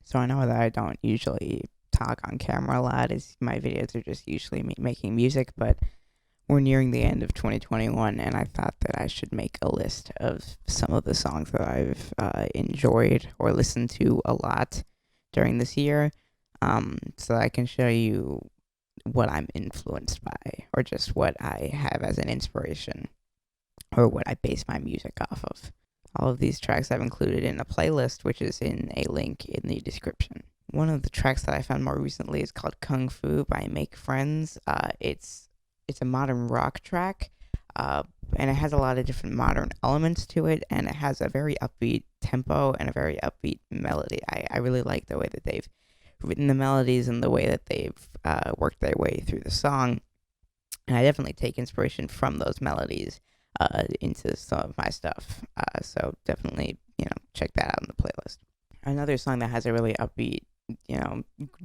So I know that I don't usually talk on camera a lot, as my videos are just usually me making music, but we're nearing the end of 2021, and I thought that I should make a list of some of the songs that I've enjoyed or listened to a lot during this year, so that I can show you what I'm influenced by, or just what I have as an inspiration, or what I base my music off of. All of these tracks I've included in a playlist, which is in a link in the description. One of the tracks that I found more recently is called Kung Fu by Make Friends. It's a modern rock track, and it has a lot of different modern elements to it, and it has a very upbeat tempo and a very upbeat melody. I really like the way that they've written the melodies and the way that they've worked their way through the song, and I definitely take inspiration from those melodies into some of my stuff. So definitely, check that out in the playlist. Another song that has a really upbeat,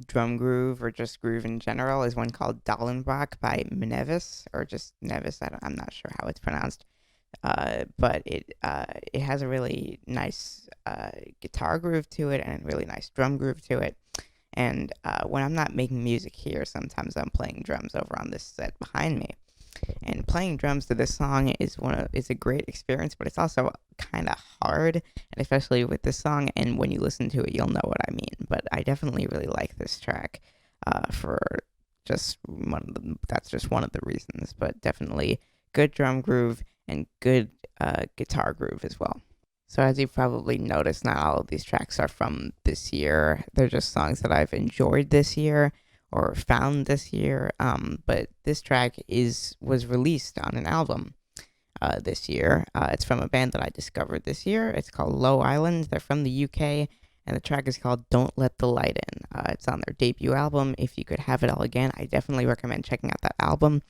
drum groove or just groove in general is one called Dallenbach by Nevis, or just Nevis. I'm not sure how it's pronounced. But it has a really nice guitar groove to it and a really nice drum groove to it. And when I'm not making music here, sometimes I'm playing drums over on this set behind me. And playing drums to this song is a great experience, but it's also kind of hard, and especially with this song. And when you listen to it, you'll know what I mean. But I definitely really like this track. For just that's just one of the reasons. But definitely good drum groove and good guitar groove as well. So as you've probably noticed, not all of these tracks are from this year. They're just songs that I've enjoyed this year or found this year. But this track was released on an album this year. It's from a band that I discovered this year. It's called Low Island. They're from the UK, and the track is called Don't Let the Light In. It's on their debut album, If You Could Have It All Again. I definitely recommend checking out that album.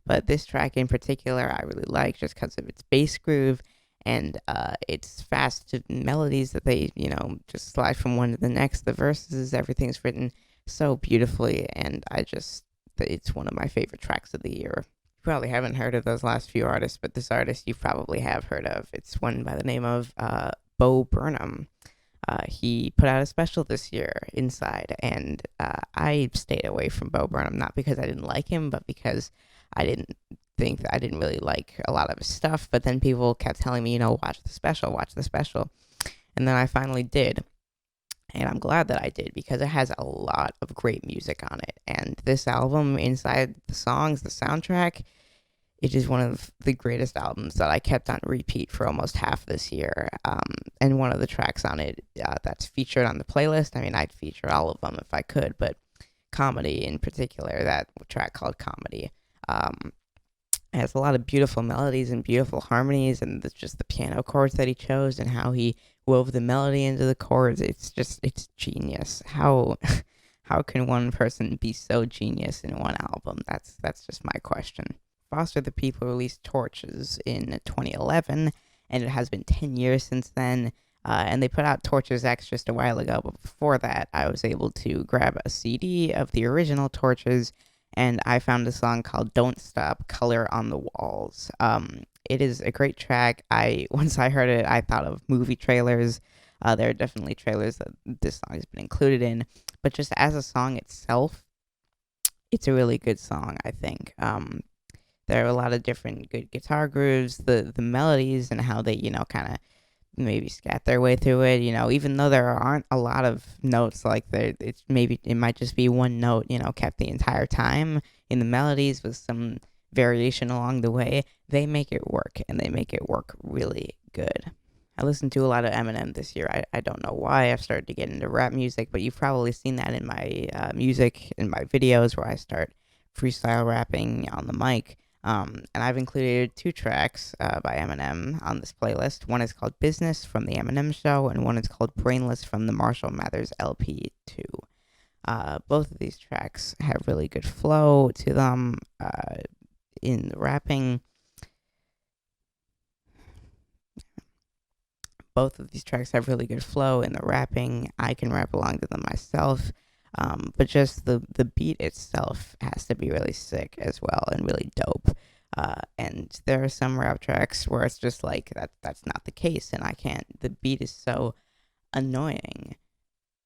But this track in particular, I really like just because of its bass groove and its fast melodies that they, just slide from one to the next. The verses, everything's written so beautifully, and it's one of my favorite tracks of the year. You probably haven't heard of those last few artists, but this artist you probably have heard of. It's one by the name of Bo Burnham. He put out a special this year, Inside, and I stayed away from Bo Burnham, not because I didn't like him, but because I didn't really like a lot of his stuff. But then people kept telling me, watch the special. And then I finally did. And I'm glad that I did, because it has a lot of great music on it. And this album, inside the songs, the soundtrack, it is one of the greatest albums that I kept on repeat for almost half this year. And one of the tracks on it that's featured on the playlist, I'd feature all of them if I could, but Comedy in particular, that track called Comedy, has a lot of beautiful melodies and beautiful harmonies, and just the piano chords that he chose and how he wove the melody into the chords. It's genius. How can one person be so genius in one album? That's just my question. Foster the People released Torches in 2011, and it has been 10 years since then. And they put out Torches X just a while ago, but before that, I was able to grab a CD of the original Torches, and I found a song called Don't Stop, Color on the Walls. It is a great track. Once I heard it, I thought of movie trailers. There are definitely trailers that this song has been included in, but just as a song itself, it's a really good song, I think. There are a lot of different good guitar grooves, the melodies, and how they, kind of maybe scat their way through it, even though there aren't a lot of notes, like it might just be one note, kept the entire time in the melodies with some variation along the way. They make it work, and they make it work really good. I listened to a lot of Eminem this year. I don't know why I've started to get into rap music, but you've probably seen that in my music, in my videos, where I start freestyle rapping on the mic. And I've included two tracks by Eminem on this playlist. One is called Business from the Eminem Show, and one is called Brainless from the Marshall Mathers LP 2. Both of these tracks have really good flow to them in the rapping. Both of these tracks have really good flow in the rapping. I can rap along to them myself. But just the beat itself has to be really sick as well, and really dope. And there are some rap tracks where it's just like that's not the case, and I can't. The beat is so annoying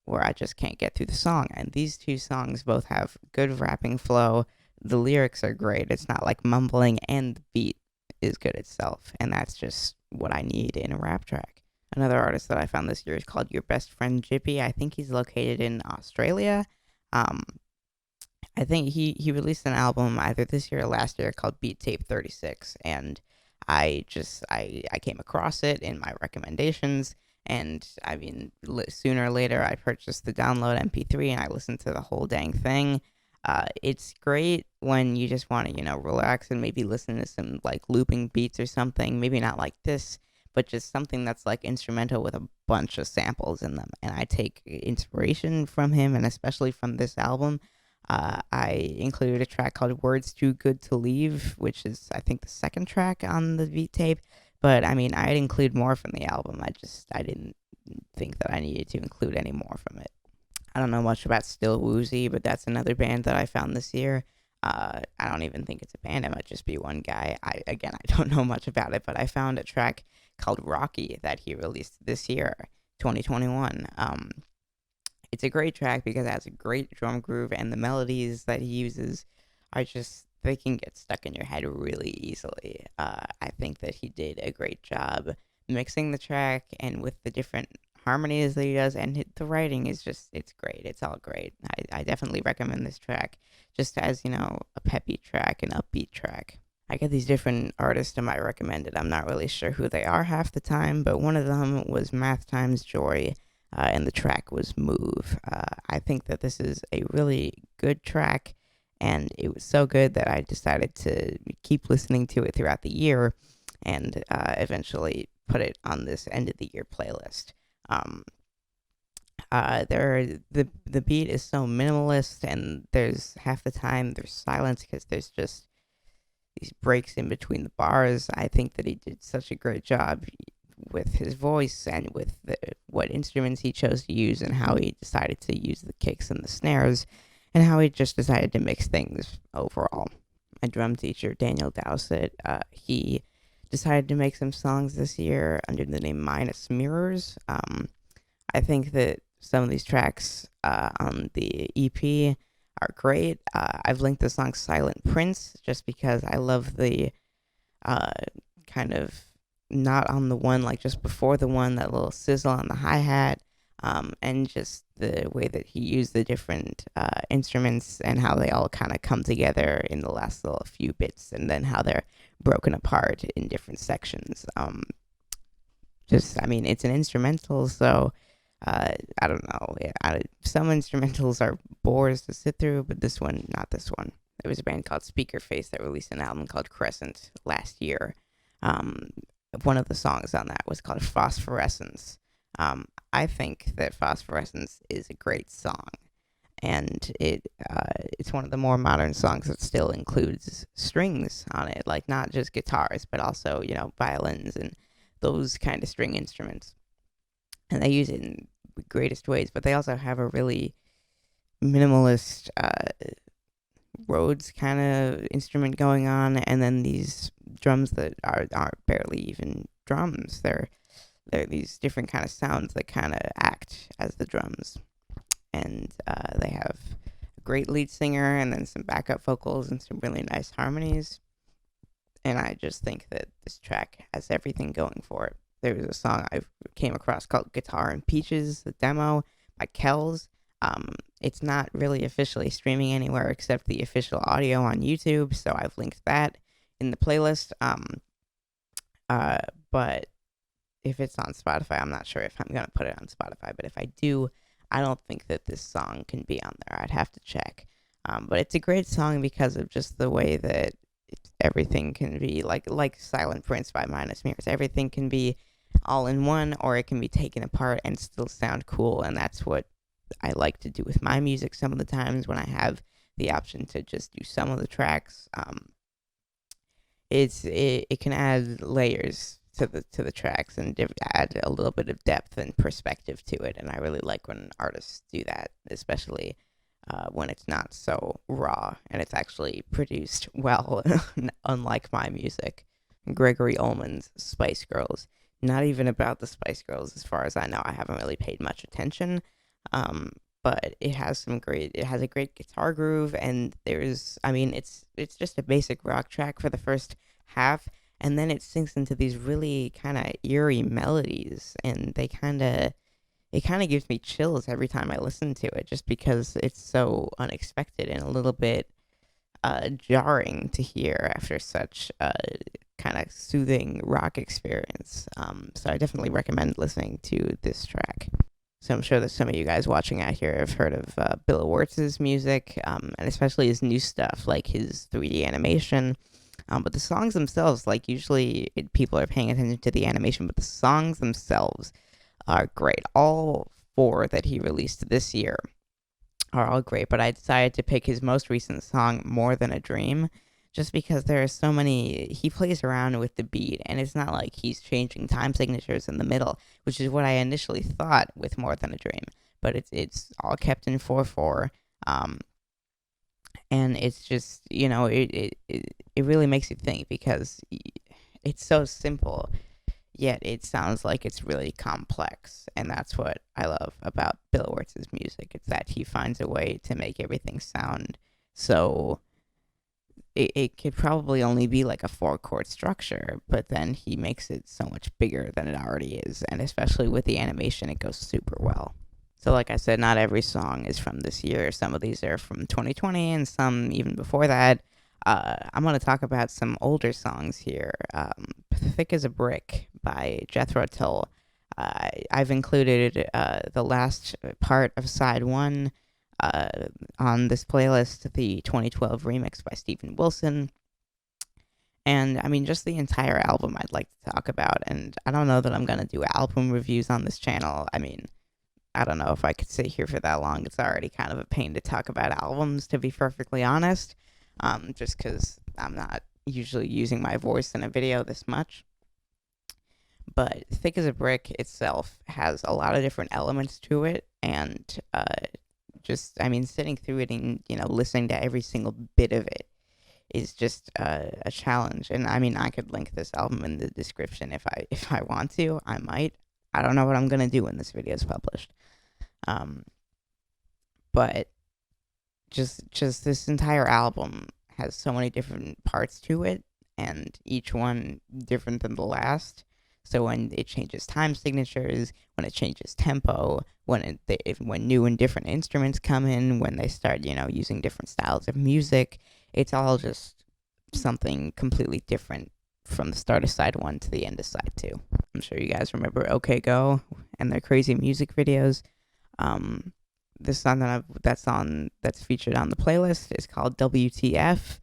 where I just can't get through the song. And these two songs both have good rapping flow. The lyrics are great. It's not like mumbling, and the beat is good itself. And that's just what I need in a rap track. Another artist that I found this year is called Your Best Friend Jippy. I think he's located in Australia. Um, I think he released an album either this year or last year called Beat Tape 36, and I came across it in my recommendations, and I mean sooner or later I purchased the download MP3 and I listened to the whole dang thing. It's great when you just want to relax and maybe listen to some like looping beats or something. Maybe not like this, but just something that's like instrumental with a bunch of samples in them. And I take inspiration from him, and especially from this album. I included a track called Words Too Good to Leave, which is, I think, the second track on the beat tape. But, I mean, I'd include more from the album. I didn't think that I needed to include any more from it. I don't know much about Still Woozy, but that's another band that I found this year. I don't even think it's a band. It might just be one guy. I don't know much about it, but I found a track called Rocky that he released this year, 2021. It's a great track because it has a great drum groove, and the melodies that he uses are just, they can get stuck in your head really easily. I think that he did a great job mixing the track and with the different harmonies that he does, and the writing is just, it's great. It's all great. I definitely recommend this track just as, a peppy track, an upbeat track. I get these different artists in my recommended. I'm not really sure who they are half the time, but one of them was Math Times Joy. And the track was Move. I think that this is a really good track, and it was so good that I decided to keep listening to it throughout the year, and eventually put it on this end of the year playlist. The beat is so minimalist, and there's half the time there's silence because there's just these breaks in between the bars. I think that he did such a great job with his voice and with what instruments he chose to use, and how he decided to use the kicks and the snares, and how he just decided to mix things overall. My drum teacher, Daniel Dowsett, he decided to make some songs this year under the name Minus Mirrors. I think that some of these tracks on the EP are great. I've linked the song Silent Prince just because I love the kind of not on the one, like just before the one, that little sizzle on the hi-hat, and just the way that he used the different instruments and how they all kind of come together in the last little few bits, and then how they're broken apart in different sections. It's an instrumental, so I don't know. Some instrumentals are bores to sit through, but this one, not this one. There was a band called Speakerface that released an album called Crescent last year. One of the songs on that was called Phosphorescence. I think that Phosphorescence is a great song, and it's one of the more modern songs that still includes strings on it, like not just guitars, but also violins and those kind of string instruments. And they use it in the greatest ways, but they also have a really minimalist Rhodes kind of instrument going on, and then these drums that are barely even drums. They're these different kind of sounds that kind of act as the drums, and they have a great lead singer and then some backup vocals and some really nice harmonies. And I just think that this track has everything going for it. There was a song I came across called Guitar and Peaches, the demo by Kelz. It's not really officially streaming anywhere except the official audio on YouTube, so I've linked that in the playlist. But if it's on Spotify, I'm not sure if I'm going to put it on Spotify, but if I do, I don't think that this song can be on there. I'd have to check. But it's a great song because of just the way that everything can be, like Silent Prince by Minus Mirrors. Everything can be all in one, or it can be taken apart and still sound cool, and that's what I like to do with my music some of the times when I have the option to just do some of the tracks. It can add layers to the tracks and add a little bit of depth and perspective to it, and I really like when artists do that, especially when it's not so raw and it's actually produced well, unlike my music. Gregory Uhlmann's Spice Girls. Not even about the Spice Girls, as far as I know. I haven't really paid much attention, But it has a great guitar groove, and it's just a basic rock track for the first half, and then it sinks into these really kind of eerie melodies, and it kind of gives me chills every time I listen to it, just because it's so unexpected and a little bit jarring to hear after such a kind of soothing rock experience. So I definitely recommend listening to this track. So I'm sure that some of you guys watching out here have heard of Bill Wurtz's music, and especially his new stuff, like his 3D animation. But the songs themselves, like usually people are paying attention to the animation, but the songs themselves are great. All four that he released this year are all great, but I decided to pick his most recent song, More Than a Dream, just because there are so many. He plays around with the beat, and it's not like he's changing time signatures in the middle, which is what I initially thought with More Than a Dream. But it's all kept in 4/4, and it's just it really makes you think, because it's so simple, yet it sounds like it's really complex, and that's what I love about Bill Wurtz's music. It's that he finds a way to make everything sound so it could probably only be like a 4-chord structure, but then he makes it so much bigger than it already is, and especially with the animation, it goes super well. So like I said, not every song is from this year. Some of these are from 2020, and some even before that. I'm going to talk about some older songs here. Thick as a Brick by Jethro Tull. I've included the last part of side 1 on this playlist, the 2012 remix by Stephen Wilson. And I mean, just the entire album I'd like to talk about. And I don't know that I'm going to do album reviews on this channel. I mean, I don't know if I could sit here for that long. It's already kind of a pain to talk about albums, to be perfectly honest, just because I'm not usually using my voice in a video this much. But Thick as a Brick itself has a lot of different elements to it, and sitting through it and, listening to every single bit of it is just a challenge. And I mean, I could link this album in the description if I want to. I might. I don't know what I'm going to do when this video is published. But just this entire album has so many different parts to it, and each one different than the last. So when it changes time signatures, when it changes tempo, when new and different instruments come in, when they start, using different styles of music, it's all just something completely different from the start of side 1 to the end of side 2. I'm sure you guys remember OK Go and their crazy music videos. The song that's featured on the playlist is called WTF.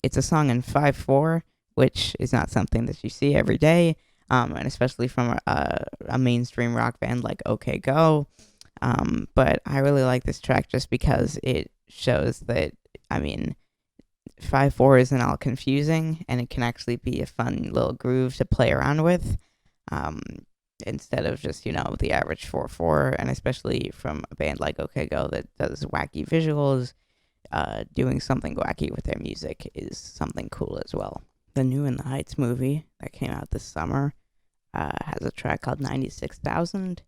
It's a song in 5/4, which is not something that you see every day, and especially from a mainstream rock band like OK Go. But I really like this track just because it shows that, 5/4 isn't all confusing, and it can actually be a fun little groove to play around with, instead of just, the average 4/4, and especially from a band like OK Go that does wacky visuals. Doing something wacky with their music is something cool as well. The New in the Heights movie that came out this summer has a track called 96,000.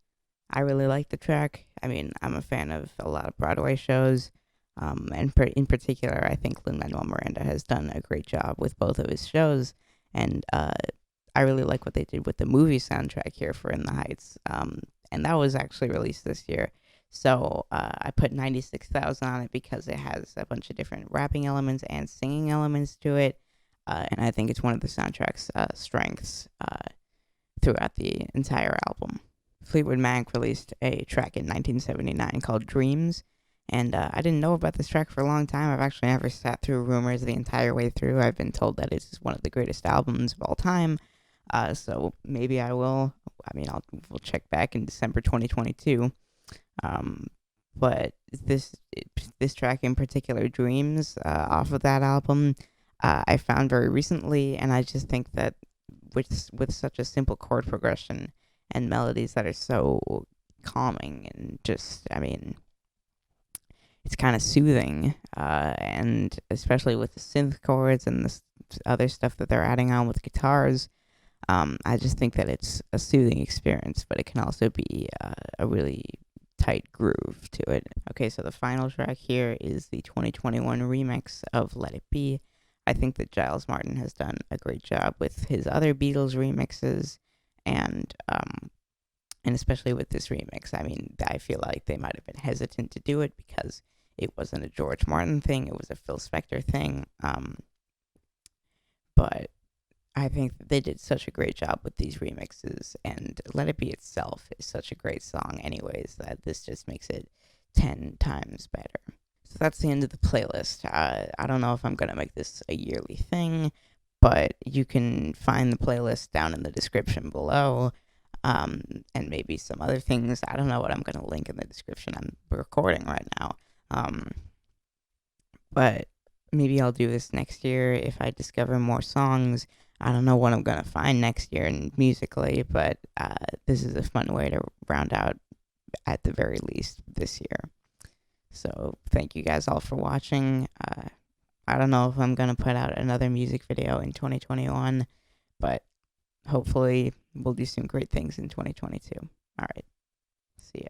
I really like the track. I mean, I'm a fan of a lot of Broadway shows, and in particular, I think Lin-Manuel Miranda has done a great job with both of his shows, and I really like what they did with the movie soundtrack here for In the Heights, and that was actually released this year. So I put 96,000 on it because it has a bunch of different rapping elements and singing elements to it, and I think it's one of the soundtrack's strengths throughout the entire album. Fleetwood Mac released a track in 1979 called Dreams, and I didn't know about this track for a long time. I've actually never sat through rumors the entire way through. I've been told that it's one of the greatest albums of all time, so maybe I will. We'll check back in December 2022. But this track in particular, Dreams, off of that album, I found very recently, and I just think that with such a simple chord progression and melodies that are so calming and just, it's kind of soothing, and especially with the synth chords and the other stuff that they're adding on with guitars, I just think that it's a soothing experience, but it can also be a really tight groove to it. Okay, so the final track here is the 2021 remix of Let It Be. I think that Giles Martin has done a great job with his other Beatles remixes, and especially with this remix. I mean, I feel like they might have been hesitant to do it because it wasn't a George Martin thing; it was a Phil Spector thing. But I think that they did such a great job with these remixes, and Let It Be itself is such a great song, anyways, that this just makes it 10 times better. So that's the end of the playlist. I don't know if I'm going to make this a yearly thing, but you can find the playlist down in the description below, and maybe some other things. I don't know what I'm going to link in the description. I'm recording right now. But maybe I'll do this next year if I discover more songs. I don't know what I'm going to find next year musically, but this is a fun way to round out, at the very least, this year. So thank you guys all for watching. I don't know if I'm going to put out another music video in 2021, but hopefully we'll do some great things in 2022. All right. See ya.